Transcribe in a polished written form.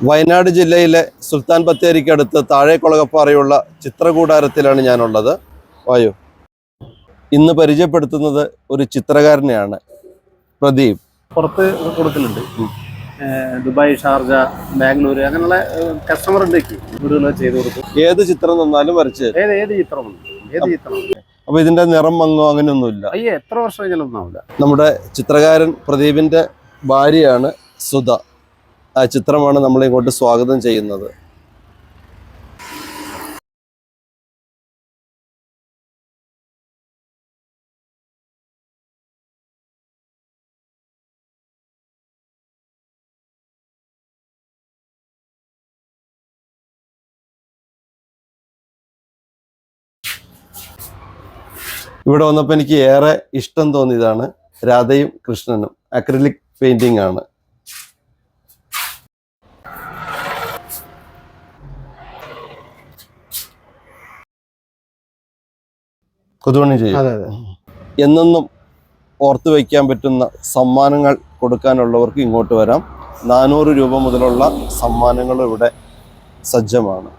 വയനാട് ജില്ലയിലെ സുൽത്താൻ ബത്തേരിക്കടുത്ത് താഴേക്കുളകപ്പാറയുള്ള ചിത്രകൂടാരത്തിലാണ് ഞാനുള്ളത്. വായു. ഇന്ന് പരിചയപ്പെടുത്തുന്നത് ഒരു ചിത്രകാരനെയാണ്, പ്രദീപ്. പുറത്ത് കൊടുക്കലുണ്ട്. ദുബായ്, ഷാർജ, ബാംഗ്ലൂർ അങ്ങനെയുള്ള കസ്റ്റമർ ഉണ്ടേക്ക് വീടുകൾ ചെയ്ത് കൊടുക്കും. ഏത് ചിത്രം തന്നാലും വരച്ച് ഏത് ചിത്രം. അപ്പൊ ഇതിന്റെ നിറം മങ്ങോ അങ്ങനെയൊന്നുമില്ല? അയ്യേ, എത്ര വർഷം കഴിഞ്ഞാലൊന്നും ആവില്ല. നമ്മുടെ ചിത്രകാരൻ പ്രദീപിന്റെ ഭാര്യയാണ് സുധ. ആ ചിത്രമാണ് നമ്മളെ ഇങ്ങോട്ട് സ്വാഗതം ചെയ്യുന്നത്. ഇവിടെ വന്നപ്പോൾ എനിക്ക് ഏറെ ഇഷ്ടം തോന്നിയതാണ് രാധയും കൃഷ്ണനും. അക്രിലിക് പെയിന്റിംഗ് ആണ്. കൊതുപണി ചെയ്യും. എന്നെന്നും ഓർത്തു വയ്ക്കാൻ പറ്റുന്ന സമ്മാനങ്ങൾ കൊടുക്കാനുള്ളവർക്ക് ഇങ്ങോട്ട് വരാം. 400 രൂപ മുതലുള്ള സമ്മാനങ്ങൾ ഇവിടെ സജ്ജമാണ്.